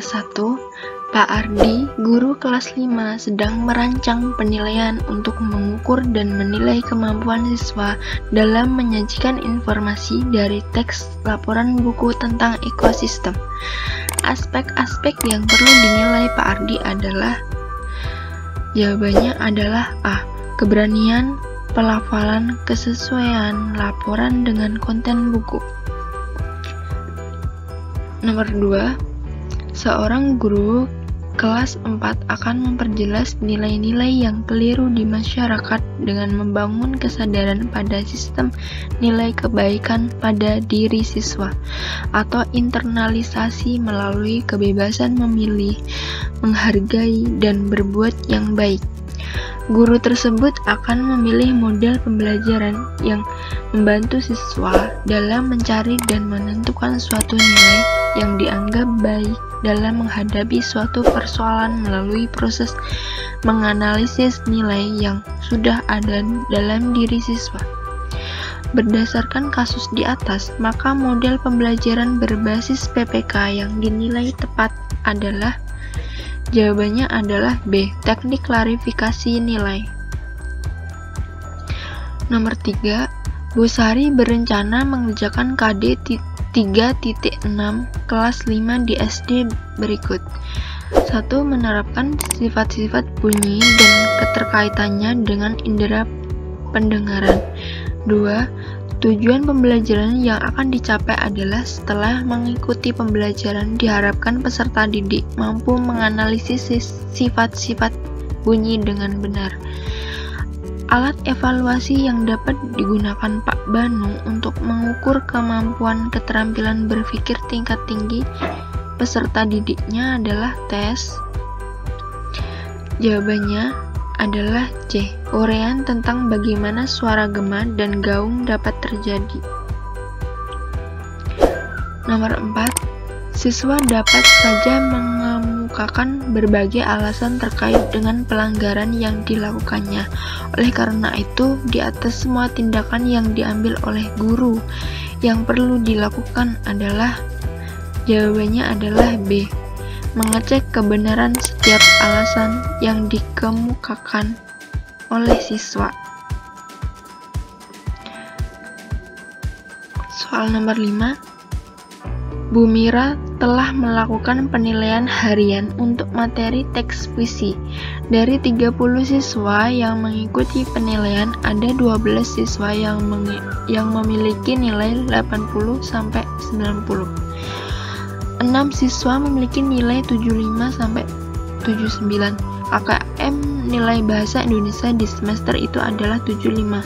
Nomor 1. Pak Ardi, guru kelas 5, sedang merancang penilaian untuk mengukur dan menilai kemampuan siswa dalam menyajikan informasi dari teks laporan buku tentang ekosistem. Aspek-aspek yang perlu dinilai Pak Ardi adalah, jawabannya adalah A. Keberanian, pelafalan, kesesuaian laporan dengan konten buku. Nomor 2. Seorang guru kelas 4 akan memperjelas nilai-nilai yang keliru di masyarakat dengan membangun kesadaran pada sistem nilai kebaikan pada diri siswa, atau internalisasi melalui kebebasan memilih, menghargai, dan berbuat yang baik. Guru tersebut akan memilih model pembelajaran yang membantu siswa dalam mencari dan menentukan suatu nilai yang dianggap baik dalam menghadapi suatu persoalan melalui proses menganalisis nilai yang sudah ada dalam diri siswa. Berdasarkan kasus di atas, maka model pembelajaran berbasis PPK yang dinilai tepat adalah, jawabannya adalah B. Teknik klarifikasi nilai. Nomor 3. Bu Sari berencana mengerjakan KD 3.6 kelas 5 di SD berikut. 1. Menerapkan sifat-sifat bunyi dan keterkaitannya dengan indera pendengaran. 2. Tujuan pembelajaran yang akan dicapai adalah setelah mengikuti pembelajaran diharapkan peserta didik mampu menganalisis sifat-sifat bunyi dengan benar. Alat evaluasi yang dapat digunakan Pak Banu untuk mengukur kemampuan keterampilan berpikir tingkat tinggi peserta didiknya adalah tes. Jawabannya adalah C. Uraian tentang bagaimana suara gema dan gaung dapat terjadi. Nomor 4. Siswa dapat saja mengemukakan berbagai alasan terkait dengan pelanggaran yang dilakukannya. Oleh karena itu, di atas semua tindakan yang diambil oleh guru, yang perlu dilakukan adalah, jawabannya adalah B. Mengecek kebenaran setiap alasan yang dikemukakan oleh siswa. Soal nomor 5. Bu Mira telah melakukan penilaian harian untuk materi teks puisi. Dari 30 siswa yang mengikuti penilaian, ada 12 siswa yang memiliki nilai 80-90. 6 siswa memiliki nilai 75-79. KKM nilai bahasa Indonesia di semester itu adalah 75.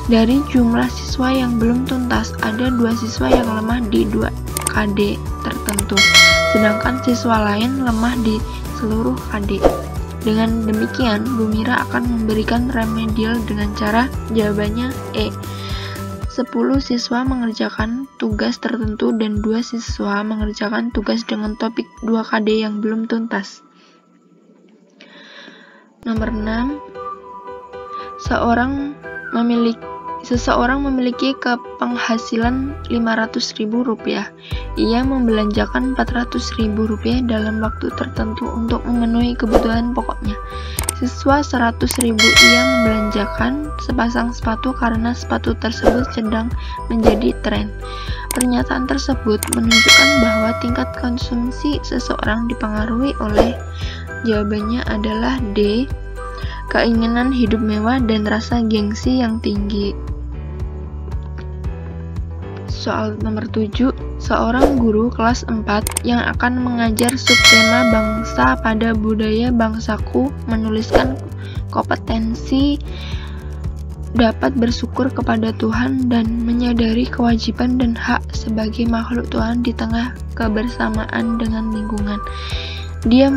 Dari jumlah siswa yang belum tuntas, ada 2 siswa yang lemah di 2 KD tertentu, sedangkan siswa lain lemah di seluruh KD. Dengan demikian, Bu Mira akan memberikan remedial dengan cara, jawabannya E. 10 siswa mengerjakan tugas tertentu dan 2 siswa mengerjakan tugas dengan topik 2 KD yang belum tuntas. Nomor 6. Seseorang memiliki penghasilan Rp500.000. Ia membelanjakan Rp400.000 dalam waktu tertentu untuk memenuhi kebutuhan pokoknya. Siswa Rp100.000 ia membelanjakan sepasang sepatu karena sepatu tersebut sedang menjadi tren. Pernyataan tersebut menunjukkan bahwa tingkat konsumsi seseorang dipengaruhi oleh, jawabannya adalah D. Keinginan hidup mewah dan rasa gengsi yang tinggi. Soal nomor 7. Seorang guru kelas 4 yang akan mengajar subtema bangsa pada budaya bangsaku menuliskan kompetensi dapat bersyukur kepada Tuhan dan menyadari kewajiban dan hak sebagai makhluk Tuhan di tengah kebersamaan dengan lingkungan. Dia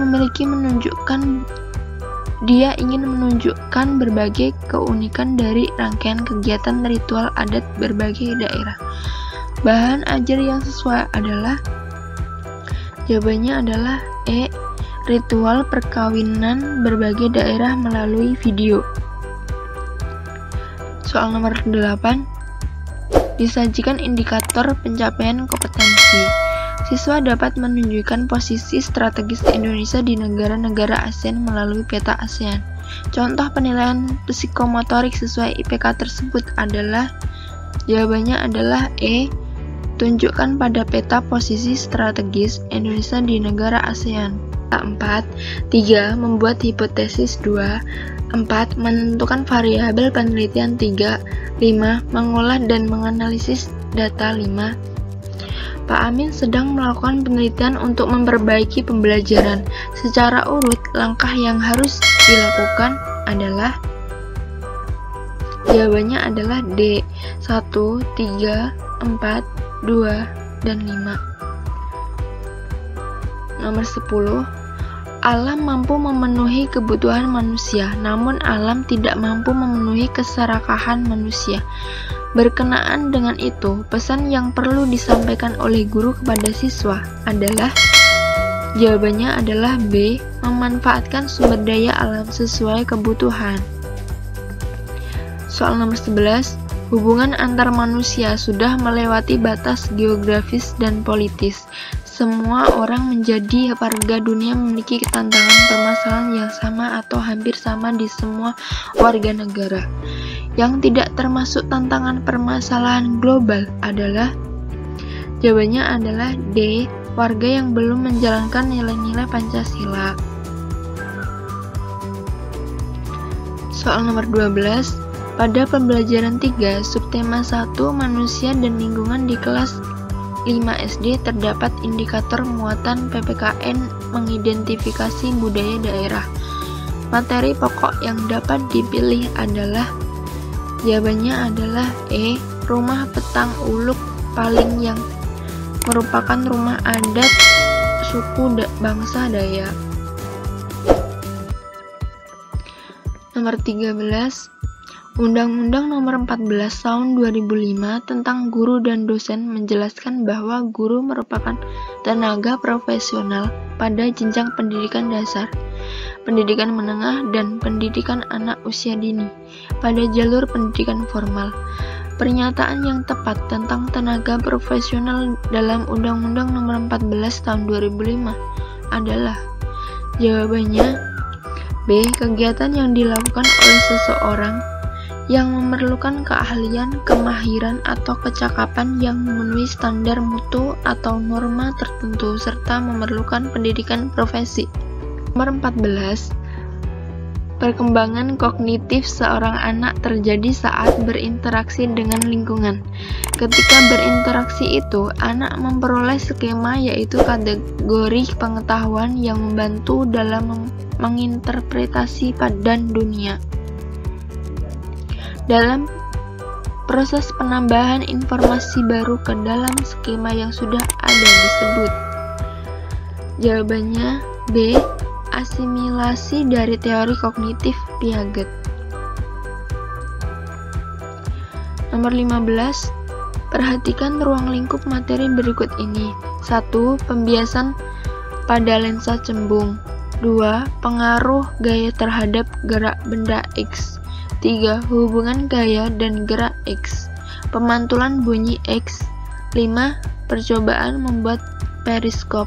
ingin menunjukkan berbagai keunikan dari rangkaian kegiatan ritual adat berbagai daerah. Bahan ajar yang sesuai adalah, jawabannya adalah E. Ritual perkawinan berbagai daerah melalui video. Soal nomor 8. Disajikan indikator pencapaian kompetensi. Siswa dapat menunjukkan posisi strategis Indonesia di negara-negara ASEAN melalui peta ASEAN. Contoh penilaian psikomotorik sesuai IPK tersebut adalah, jawabannya adalah E. Tunjukkan pada peta posisi strategis Indonesia di negara ASEAN. 4. 3. Membuat hipotesis 2. 4. Menentukan variabel penelitian 3. 5. Mengolah dan menganalisis data 5. Pak Amin sedang melakukan penelitian untuk memperbaiki pembelajaran. Secara urut, langkah yang harus dilakukan adalah, jawabannya adalah D. 1, 3, 4, 2, dan 5. Nomor 10. Alam mampu memenuhi kebutuhan manusia, namun alam tidak mampu memenuhi keserakahan manusia. Berkenaan dengan itu, pesan yang perlu disampaikan oleh guru kepada siswa adalah, jawabannya adalah B. Memanfaatkan sumber daya alam sesuai kebutuhan. Soal nomor 11. Hubungan antar manusia sudah melewati batas geografis dan politis. Semua orang menjadi warga dunia memiliki tantangan permasalahan yang sama atau hampir sama di semua warga negara. Yang tidak termasuk tantangan permasalahan global adalah, jawabannya adalah D. Warga yang belum menjalankan nilai-nilai Pancasila. Soal nomor 12. Pada pembelajaran 3, subtema 1, manusia dan lingkungan di kelas 5 SD terdapat indikator muatan PPKN mengidentifikasi budaya daerah. Materi pokok yang dapat dipilih adalah, jawabannya adalah E. Rumah Petang Uluk Paling yang merupakan rumah adat suku bangsa Dayak. Nomor 13. Undang-Undang Nomor 14 Tahun 2005 tentang Guru dan Dosen menjelaskan bahwa guru merupakan tenaga profesional pada jenjang pendidikan dasar, pendidikan menengah, dan pendidikan anak usia dini pada jalur pendidikan formal. Pernyataan yang tepat tentang tenaga profesional dalam Undang-Undang Nomor 14 Tahun 2005 adalah, jawabannya B. Kegiatan yang dilakukan oleh seseorang yang memerlukan keahlian, kemahiran, atau kecakapan yang memenuhi standar mutu atau norma tertentu, serta memerlukan pendidikan profesi. Nomor 14. Perkembangan kognitif seorang anak terjadi saat berinteraksi dengan lingkungan. Ketika berinteraksi itu, anak memperoleh skema, yaitu kategori pengetahuan yang membantu dalam menginterpretasi dan dunia. Dalam proses penambahan informasi baru ke dalam skema yang sudah ada disebut, jawabannya B. Asimilasi dari teori kognitif Piaget. Nomor 15. Perhatikan ruang lingkup materi berikut ini. 1. Pembiasan pada lensa cembung. 2. Pengaruh gaya terhadap gerak benda X. 3. Hubungan gaya dan gerak X. Pemantulan bunyi X. 5. Percobaan membuat periskop.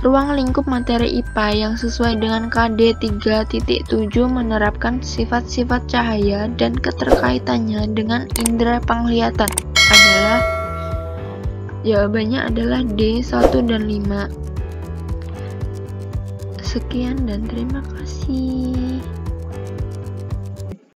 Ruang lingkup materi IPA yang sesuai dengan KD 3.7 menerapkan sifat-sifat cahaya dan keterkaitannya dengan indera penglihatan adalah, jawabannya adalah D. 1 dan 5. Sekian dan terima kasih.